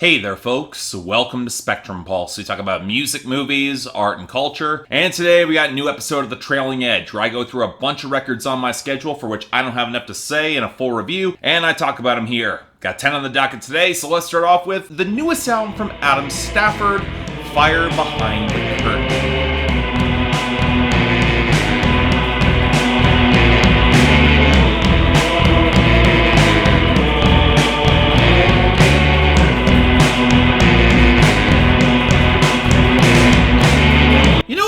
Hey there folks, welcome to Spectrum Pulse. We talk about music, movies, art, and culture. And today we got a new episode of The Trailing Edge, where I go through a bunch of records on my schedule for which I don't have enough to say in a full review, and I talk about them here. Got 10 on the docket today, so let's start off with the newest album from Adam Stafford, Fire Behind the Curtain.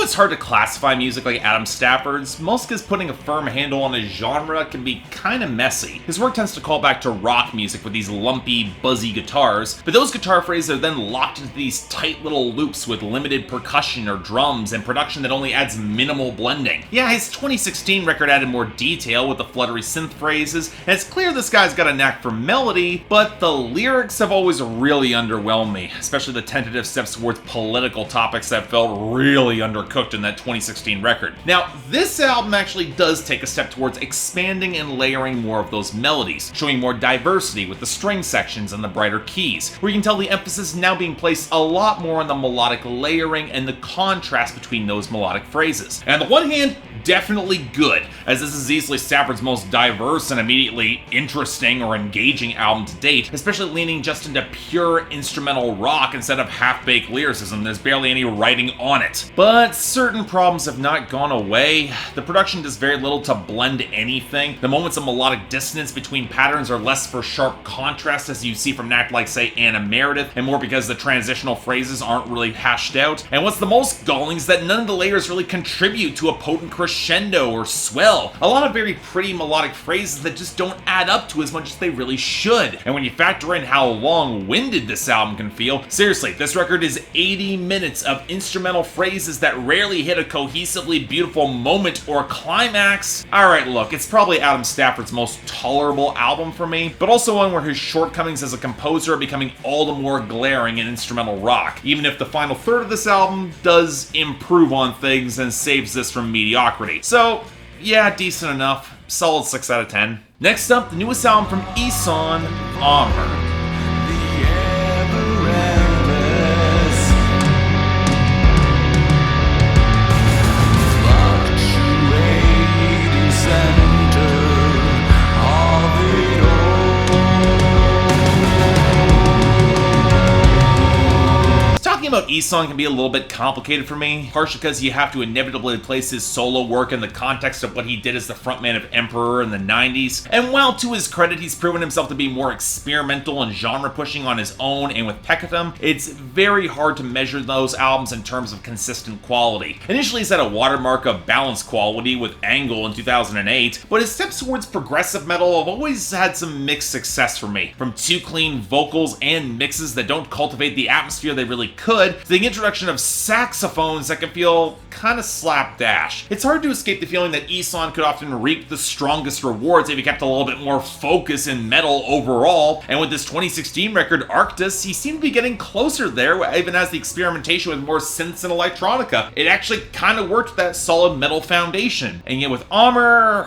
It's hard to classify music like Adam Stafford's, mostly because putting a firm handle on a genre can be kind of messy. His work tends to call back to rock music with these lumpy, buzzy guitars, but those guitar phrases are then locked into these tight little loops with limited percussion or drums and production that only adds minimal blending. Yeah, his 2016 record added more detail with the fluttery synth phrases, and it's clear this guy's got a knack for melody, but the lyrics have always really underwhelmed me, especially the tentative steps towards political topics that felt really undercooked in that 2016 record. Now, this album actually does take a step towards expanding and layering more of those melodies, showing more diversity with the string sections and the brighter keys, where you can tell the emphasis is now being placed a lot more on the melodic layering and the contrast between those melodic phrases. And on the one hand, definitely good, as this is easily Stafford's most diverse and immediately interesting or engaging album to date, especially leaning just into pure instrumental rock instead of half-baked lyricism. There's barely any writing on it. But certain problems have not gone away. The production does very little to blend anything. The moments of melodic dissonance between patterns are less for sharp contrast as you see from an act like, say, Anna Meredith, and more because the transitional phrases aren't really hashed out. And what's the most galling is that none of the layers really contribute to a potent crescendo or swell. A lot of very pretty melodic phrases that just don't add up to as much as they really should. And when you factor in how long-winded this album can feel, seriously, this record is 80 minutes of instrumental phrases that rarely hit a cohesively beautiful moment or climax. Alright, look, it's probably Adam Stafford's most tolerable album for me, but also one where his shortcomings as a composer are becoming all the more glaring in instrumental rock, even if the final third of this album does improve on things and saves this from mediocrity. So, yeah, decent enough. Solid 6 out of 10. Next up, the newest album from Ihsahn, Amri. About Ihsahn can be a little bit complicated for me, partially because you have to inevitably place his solo work in the context of what he did as the frontman of Emperor in the 90s, and while to his credit he's proven himself to be more experimental and genre-pushing on his own and with Peccatum, it's very hard to measure those albums in terms of consistent quality. Initially he's at a watermark of balanced quality with Angle in 2008, but his steps towards progressive metal have always had some mixed success for me, from too clean vocals and mixes that don't cultivate the atmosphere they really could, to the introduction of saxophones that can feel kinda slapdash. It's hard to escape the feeling that Ihsahn could often reap the strongest rewards if he kept a little bit more focus in metal overall, and with this 2016 record, Arctis, he seemed to be getting closer there, even as the experimentation with more synths and electronica. It actually kinda worked with that solid metal foundation. And yet with Amri,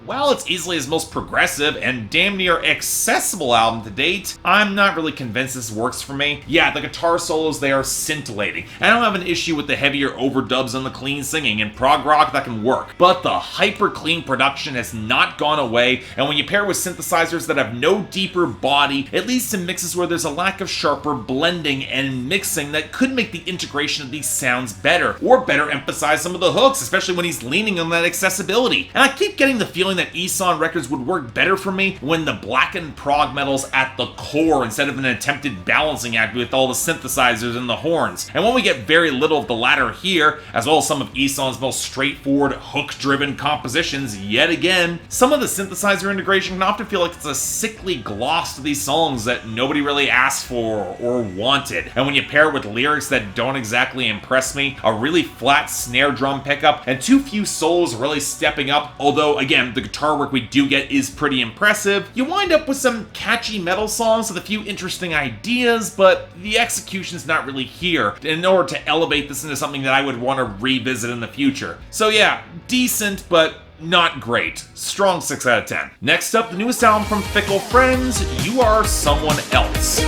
while it's easily his most progressive and damn near accessible album to date, I'm not really convinced this works for me. Yeah, the guitar solos, they are scintillating. I don't have an issue with the heavier overdubs and the clean singing. In prog rock, that can work. But the hyper-clean production has not gone away, and when you pair with synthesizers that have no deeper body, it leads to mixes where there's a lack of sharper blending and mixing that could make the integration of these sounds better, or better emphasize some of the hooks, especially when he's leaning on that accessibility. And I keep getting the feeling that Ihsahn records would work better for me when the blackened prog metal's at the core instead of an attempted balancing act with all the synthesizers and the horns. And when we get very little of the latter here, as well as some of Ihsahn's most straightforward, hook-driven compositions yet again, some of the synthesizer integration can often feel like it's a sickly gloss to these songs that nobody really asked for or wanted. And when you pair it with lyrics that don't exactly impress me, a really flat snare drum pickup, and too few solos really stepping up, although again, the guitar work we do get is pretty impressive, you wind up with some catchy metal songs with a few interesting ideas, but the execution's not really here in order to elevate this into something that I would want to revisit in the future. So yeah, decent, but not great. Strong 6 out of 10. Next up, the newest album from Fickle Friends, You Are Someone Else.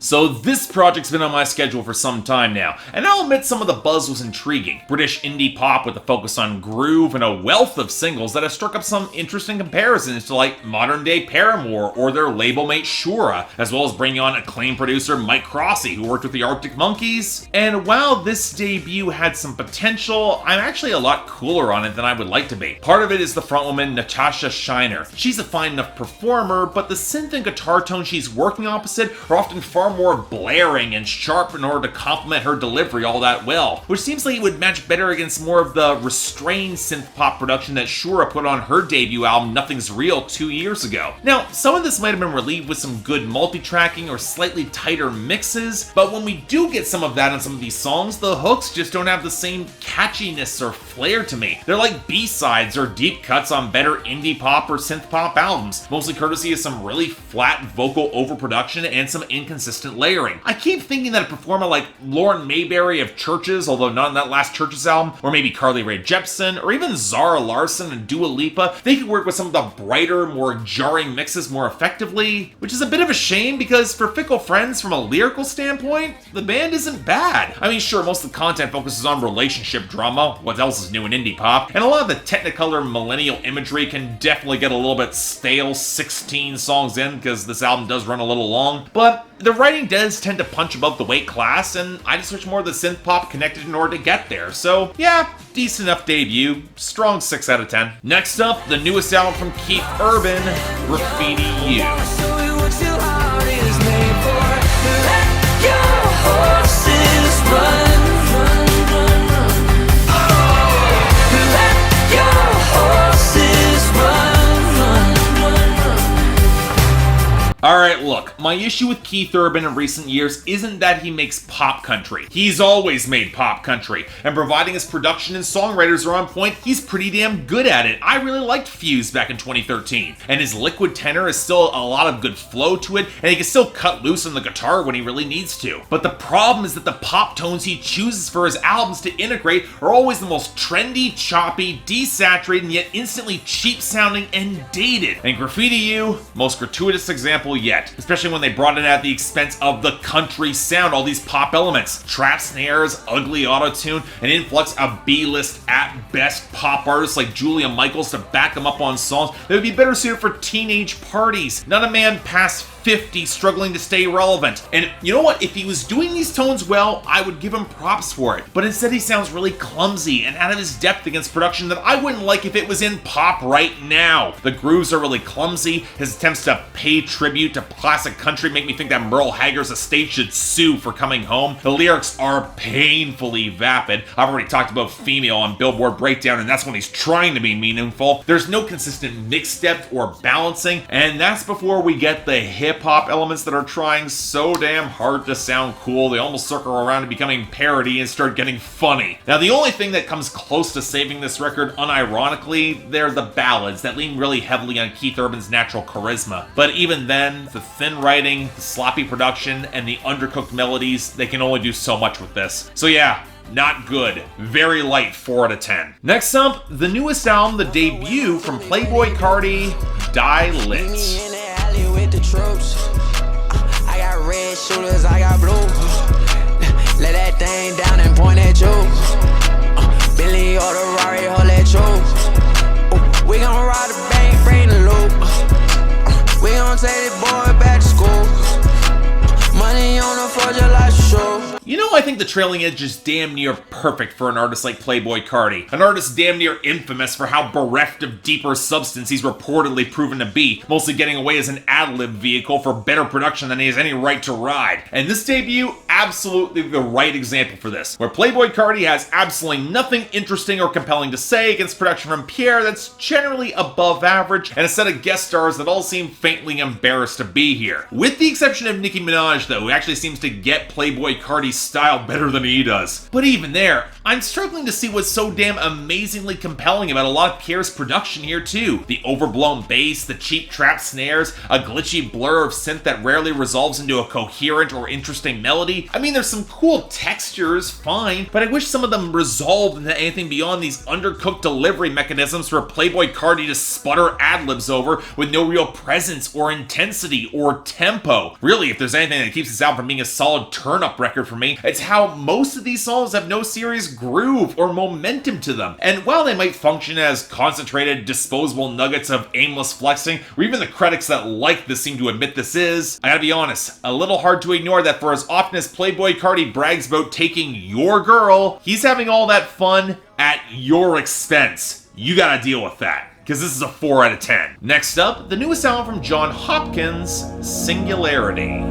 So this project's been on my schedule for some time now, and I'll admit some of the buzz was intriguing. British indie pop with a focus on groove and a wealth of singles that have struck up some interesting comparisons to like modern day Paramore or their label mate Shoota, as well as bringing on acclaimed producer Mike Crossey, who worked with the Arctic Monkeys. And while this debut had some potential, I'm actually a lot cooler on it than I would like to be. Part of it is the frontwoman Natasha Shiner. She's a fine enough performer, but the synth and guitar tones she's working opposite are often far more blaring and sharp in order to complement her delivery all that well, which seems like it would match better against more of the restrained synth pop production that Shoota put on her debut album Nothing's Real 2 years ago. Now, some of this might have been relieved with some good multi-tracking or slightly tighter mixes, but when we do get some of that on some of these songs, the hooks just don't have the same catchiness or flair to me. They're like B-sides or deep cuts on better indie pop or synth pop albums, mostly courtesy of some really flat vocal overproduction and some inconsistent layering. I keep thinking that a performer like Lauren Mayberry of Churches, although not in that last Churches album, or maybe Carly Rae Jepsen, or even Zara Larsson and Dua Lipa, they could work with some of the brighter, more jarring mixes more effectively, which is a bit of a shame because for Fickle Friends, from a lyrical standpoint, the band isn't bad. I mean, sure, most of the content focuses on relationship drama, what else is new in indie pop, and a lot of the Technicolor millennial imagery can definitely get a little bit stale 16 songs in because this album does run a little long, but the writing does tend to punch above the weight class, and I just wish more of the synth pop connected in order to get there. So yeah, decent enough debut, strong 6 out of 10. Next up, the newest album from Keith Urban, Graffiti U. Alright, look, my issue with Keith Urban in recent years isn't that he makes pop country. He's always made pop country, and providing his production and songwriters are on point, he's pretty damn good at it. I really liked Fuse back in 2013, and his liquid tenor is still a lot of good flow to it, and he can still cut loose on the guitar when he really needs to. But the problem is that the pop tones he chooses for his albums to integrate are always the most trendy, choppy, desaturated, and yet instantly cheap sounding and dated. And Graffiti U, most gratuitous example yet, especially when they brought it at the expense of the country sound, all these pop elements, trap snares, ugly auto-tune, an influx of B-list at best pop artists like Julia Michaels to back them up on songs that would be better suited for teenage parties, not a man past 50 struggling to stay relevant. And you know what? If he was doing these tones well, I would give him props for it. But instead he sounds really clumsy and out of his depth against production that I wouldn't like if it was in pop right now. The grooves are really clumsy. His attempts to pay tribute to classic country make me think that Merle Haggard's estate should sue for Coming Home. The lyrics are painfully vapid. I've already talked about Female on Billboard Breakdown, and that's when he's trying to be meaningful. There's no consistent mix depth or balancing, and that's before we get the hip-hop elements that are trying so damn hard to sound cool, they almost circle around to becoming parody and start getting funny. Now, the only thing that comes close to saving this record, unironically, they're the ballads that lean really heavily on Keith Urban's natural charisma. But even then, the thin writing, the sloppy production, and the undercooked melodies, they can only do so much with this. So yeah, not good. Very light 4 out of 10. Next up, the newest album, the debut from Playboi Carti, Die Lit. The troops. I got red shooters, I got blue. Let that thing down and point at you. Billy or the Rari, hold that you. We gon' ride the bank, bring the loop. We gon' take this boy back to school. Money on the floor just like show. You know, I think the trailing edge is damn near perfect for an artist like Playboi Carti. An artist damn near infamous for how bereft of deeper substance he's reportedly proven to be, mostly getting away as an ad-lib vehicle for better production than he has any right to ride. And this debut, absolutely the right example for this, where Playboi Carti has absolutely nothing interesting or compelling to say against production from Pierre that's generally above average, and a set of guest stars that all seem faintly embarrassed to be here. With the exception of Nicki Minaj, though, who actually seems to get Playboi Carti's style better than he does. But even there, I'm struggling to see what's so damn amazingly compelling about a lot of Pierre's production here too. The overblown bass, the cheap trap snares, a glitchy blur of synth that rarely resolves into a coherent or interesting melody. I mean, there's some cool textures, fine, but I wish some of them resolved into anything beyond these undercooked delivery mechanisms for Playboi Carti to sputter ad-libs over with no real presence or intensity or tempo. Really, if there's anything that keeps this album from being a solid turn-up record for me, it's how most of these songs have no serious groove or momentum to them. And while they might function as concentrated, disposable nuggets of aimless flexing, or even the critics that like this seem to admit this is, I gotta be honest, a little hard to ignore that for as often as Playboi Carti brags about taking your girl, he's having all that fun at your expense. You gotta deal with that, because this is a 4 out of 10. Next up, the newest album from Jon Hopkins, Singularity.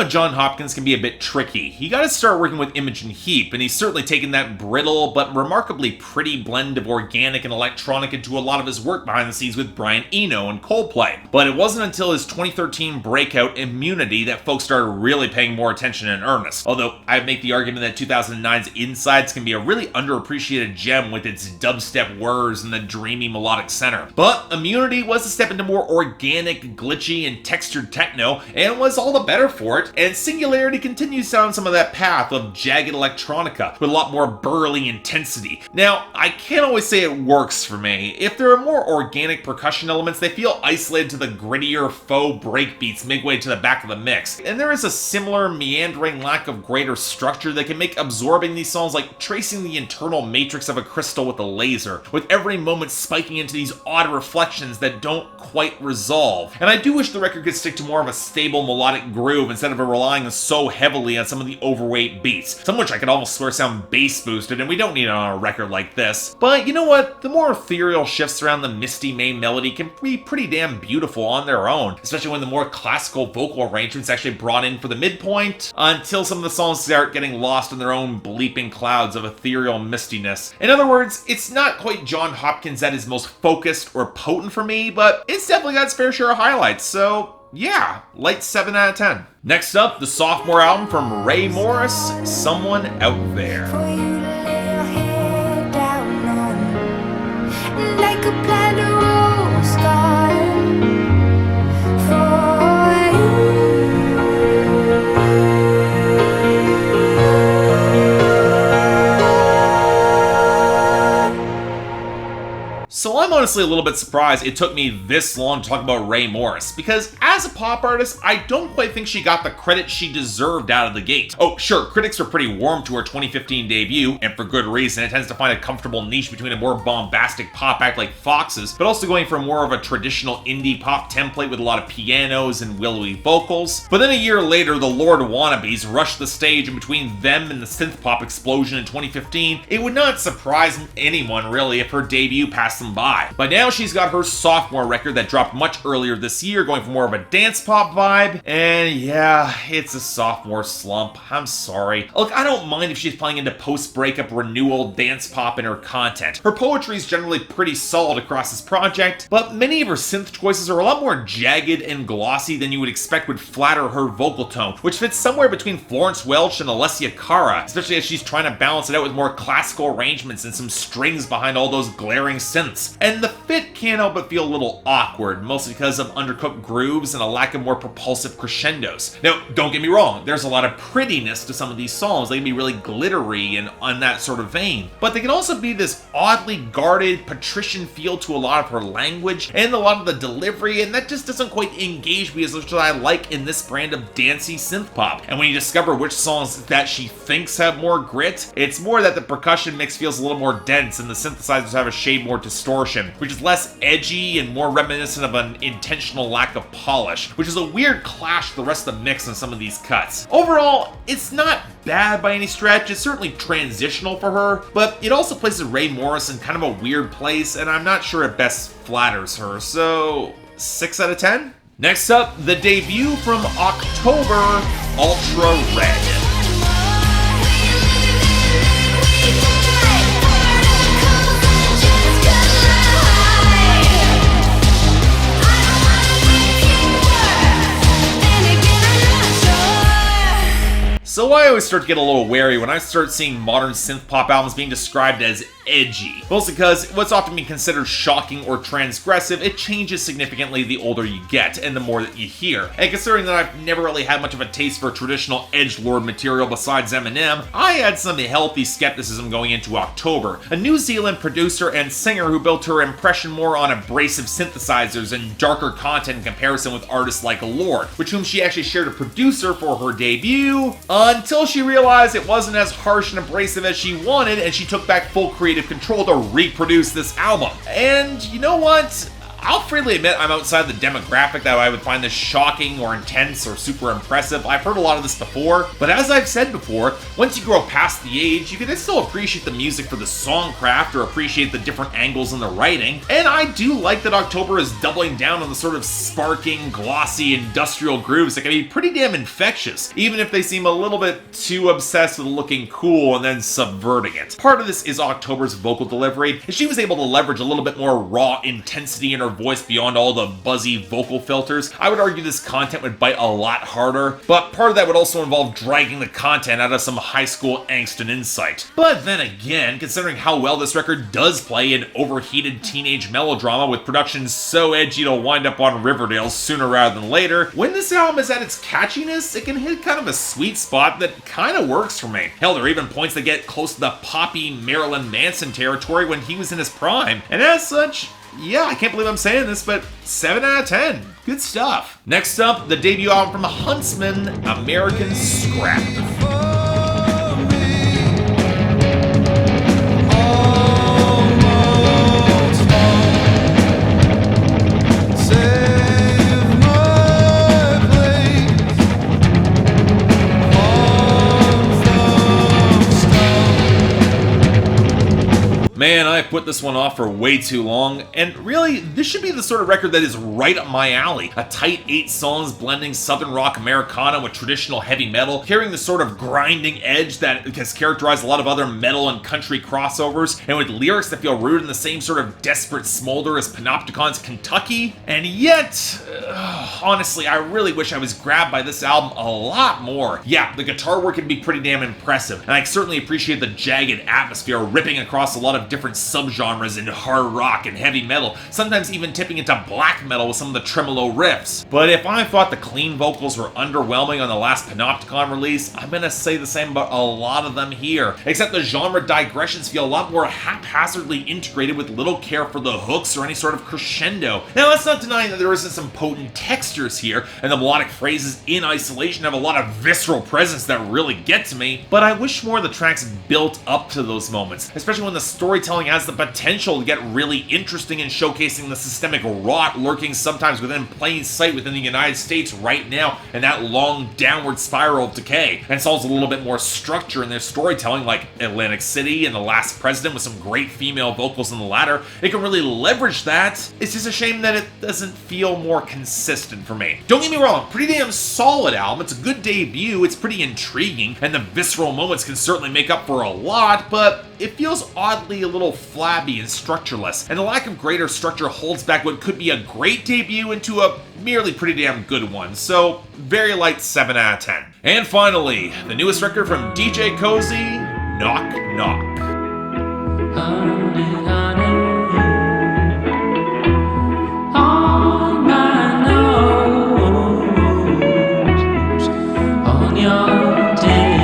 Jon Hopkins can be a bit tricky. You gotta start working with Imogen Heap, and he's certainly taken that brittle but remarkably pretty blend of organic and electronic into a lot of his work behind the scenes with Brian Eno and Coldplay. But it wasn't until his 2013 breakout Immunity that folks started really paying more attention in earnest. Although I'd make the argument that 2009's Insides can be a really underappreciated gem with its dubstep whirs and the dreamy melodic center. But Immunity was a step into more organic, glitchy, and textured techno, and was all the better for it. And Singularity continues down some of that path of jagged electronica with a lot more burly intensity. Now, I can't always say it works for me. If there are more organic percussion elements, they feel isolated to the grittier faux breakbeats midway to the back of the mix. And there is a similar meandering lack of greater structure that can make absorbing these songs like tracing the internal matrix of a crystal with a laser, with every moment spiking into these odd reflections that don't quite resolve. And I do wish the record could stick to more of a stable melodic groove instead of relying so heavily on some of the overweight beats, some of which I could almost swear sound bass boosted, and we don't need it on a record like this. But you know what? The more ethereal shifts around the misty main melody can be pretty damn beautiful on their own, especially when the more classical vocal arrangements actually brought in for the midpoint, until some of the songs start getting lost in their own bleeping clouds of ethereal mistiness. In other words, it's not quite Jon Hopkins at his most focused or potent for me, but it's definitely got its fair share of highlights, so yeah, light 7 out of 10. Next up, the sophomore album from Ray Morris, Someone Out There. For you to lay your head down on, like a planet rose garden. For you. So I'm honestly a little bit surprised it took me this long to talk about Ray Morris, because as a pop artist, I don't quite think she got the credit she deserved out of the gate. Oh, sure, critics are pretty warm to her 2015 debut, and for good reason. It tends to find a comfortable niche between a more bombastic pop act like Fox's, but also going for more of a traditional indie pop template with a lot of pianos and willowy vocals. But then a year later, the Lord Wannabes rushed the stage, and between them and the synth pop explosion in 2015, it would not surprise anyone really if her debut passed them by. But now she's got her sophomore record that dropped much earlier this year, going for more of a dance pop vibe, and yeah, it's a sophomore slump. I'm sorry. Look, I don't mind if she's playing into post-breakup renewal dance pop in her content. Her poetry is generally pretty solid across this project, but many of her synth choices are a lot more jagged and glossy than you would expect would flatter her vocal tone, which fits somewhere between Florence Welch and Alessia Cara, especially as she's trying to balance it out with more classical arrangements and some strings behind all those glaring synths. And the fit can't help but feel a little awkward, mostly because of undercooked grooves and a lack of more propulsive crescendos. Now, don't get me wrong, there's a lot of prettiness to some of these songs. They can be really glittery and on that sort of vein, but they can also be this oddly guarded, patrician feel to a lot of her language and a lot of the delivery, and that just doesn't quite engage me as much as I like in this brand of dancey synth pop. And when you discover which songs that she thinks have more grit, it's more that the percussion mix feels a little more dense and the synthesizers have a shade more distortion, which is less edgy and more reminiscent of an intentional lack of polish, which is a weird clash with the rest of the mix in some of these cuts. Overall, it's not bad by any stretch. It's certainly transitional for her, but it also places Ray Morris in kind of a weird place, and I'm not sure it best flatters her, so 6 out of 10? Next up, the debut from October, Ultra Red. So I always start to get a little wary when I start seeing modern synth pop albums being described as edgy. Mostly because what's often been considered shocking or transgressive, it changes significantly the older you get and the more that you hear. And considering that I've never really had much of a taste for traditional edgelord material besides Eminem, I had some healthy skepticism going into October, a New Zealand producer and singer who built her impression more on abrasive synthesizers and darker content in comparison with artists like Lorde, with whom she actually shared a producer for her debut, until she realized it wasn't as harsh and abrasive as she wanted, and she took back full creative control to reproduce this album. And you know what? I'll freely admit I'm outside the demographic that I would find this shocking or intense or super impressive. I've heard a lot of this before, but as I've said before, once you grow past the age, you can still appreciate the music for the songcraft or appreciate the different angles in the writing. And I do like that October is doubling down on the sort of sparking, glossy, industrial grooves that can be pretty damn infectious, even if they seem a little bit too obsessed with looking cool and then subverting it. Part of this is October's vocal delivery, and she was able to leverage a little bit more raw intensity in her voice beyond all the buzzy vocal filters. I would argue this content would bite a lot harder, but part of that would also involve dragging the content out of some high school angst and insight. But then again, considering how well this record does play an overheated teenage melodrama with production so edgy it'll wind up on Riverdale sooner rather than later, when this album is at its catchiness, it can hit kind of a sweet spot that kind of works for me. Hell, there are even points that get close to the poppy Marilyn Manson territory when he was in his prime, and as such, yeah, I can't believe I'm saying this, but 7 out of 10. Good stuff. Next up, the debut album from Huntsmen, American Scrap. Man, I put this one off for way too long, and really, this should be the sort of record that is right up my alley. A tight 8 songs blending southern rock Americana with traditional heavy metal, carrying the sort of grinding edge that has characterized a lot of other metal and country crossovers, and with lyrics that feel rooted in the same sort of desperate smolder as Panopticon's Kentucky. And yet, honestly, I really wish I was grabbed by this album a lot more. Yeah, the guitar work can be pretty damn impressive, and I certainly appreciate the jagged atmosphere ripping across a lot of different subgenres in hard rock and heavy metal, sometimes even tipping into black metal with some of the tremolo riffs. But if I thought the clean vocals were underwhelming on the last Panopticon release, I'm gonna say the same about a lot of them here, except the genre digressions feel a lot more haphazardly integrated with little care for the hooks or any sort of crescendo. Now, that's not denying that there isn't some potent textures here, and the melodic phrases in isolation have a lot of visceral presence that really get to me, but I wish more of the tracks built up to those moments, especially when the storytelling has the potential to get really interesting in showcasing the systemic rot lurking sometimes within plain sight within the United States right now, and that long downward spiral of decay, and solves a little bit more structure in their storytelling, like Atlantic City and The Last President with some great female vocals in the latter. It can really leverage that. It's just a shame that it doesn't feel more consistent for me. Don't get me wrong, pretty damn solid album. It's a good debut, it's pretty intriguing, and the visceral moments can certainly make up for a lot, but it feels oddly a little flabby and structureless, and the lack of greater structure holds back what could be a great debut into a merely pretty damn good one, so very light 7 out of 10. And finally, the newest record from DJ Koze, Knock Knock. On my nose, on your days.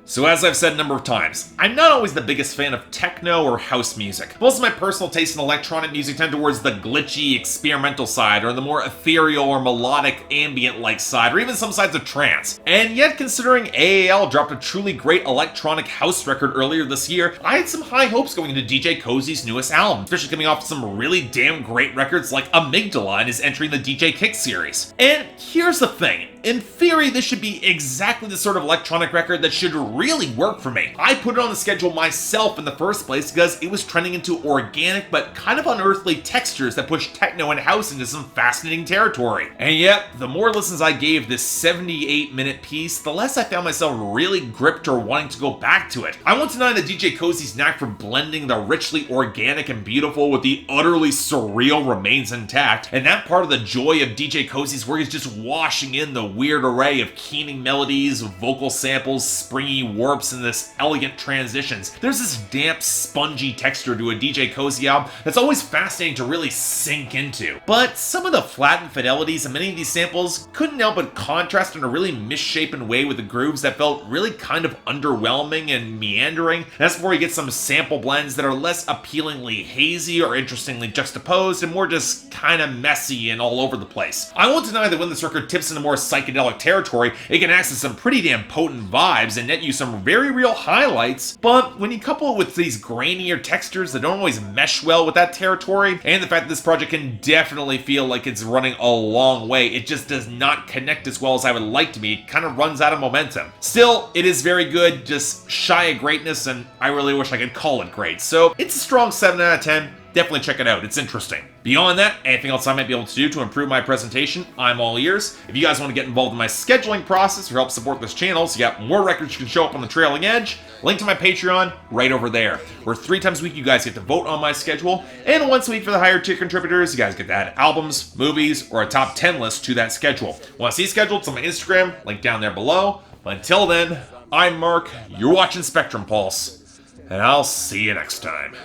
So as I've said a number of times, I'm not always the biggest fan of techno or house music. Most of my personal taste in electronic music tend towards the glitchy, experimental side, or the more ethereal or melodic, ambient-like side, or even some sides of trance. And yet, considering AAL dropped a truly great electronic house record earlier this year, I had some high hopes going into DJ Koze's newest album, especially coming off some really damn great records like Amygdala and his entry in the DJ Kick series. And here's the thing. In theory, this should be exactly the sort of electronic record that should really work for me. I put it on the schedule myself in the first place because it was trending into organic but kind of unearthly textures that pushed techno and house into some fascinating territory. And yet, the more listens I gave this 78-minute piece, the less I found myself really gripped or wanting to go back to it. I won't deny that DJ Koze's knack for blending the richly organic and beautiful with the utterly surreal remains intact, and that part of the joy of DJ Koze's work is just washing in the weird array of keening melodies, vocal samples, springy warps, and this elegant transitions. There's this damp, spongy texture to a DJ Koze album that's always fascinating to really sink into. But some of the flat infidelities in many of these samples couldn't help but contrast in a really misshapen way with the grooves that felt really kind of underwhelming and meandering. And that's before you get some sample blends that are less appealingly hazy or interestingly juxtaposed and more just kind of messy and all over the place. I won't deny that when this record tips into more psychedelic territory, it can access some pretty damn potent vibes and net you some very real highlights, but when you couple it with these grainier textures that don't always mesh well with that territory, and the fact that this project can definitely feel like it's running a long way, it just does not connect as well as I would like to be. It kind of runs out of momentum. Still, it is very good, just shy of greatness, and I really wish I could call it great. So it's a strong 7 out of 10. Definitely check it out, it's interesting. Beyond that, anything else I might be able to do to improve my presentation, I'm all ears. If you guys want to get involved in my scheduling process or help support this channel so you got more records you can show up on the trailing edge, link to my Patreon right over there, where 3 times a week you guys get to vote on my schedule, and once a week for the higher tier contributors, you guys get to add albums, movies, or a top 10 list to that schedule. Want to see scheduled? It's on my Instagram, link down there below. But until then, I'm Mark, you're watching Spectrum Pulse, and I'll see you next time.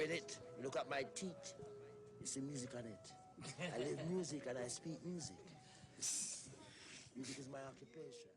Look at my teeth. You see music on it. I live music and I speak music. Music is my occupation.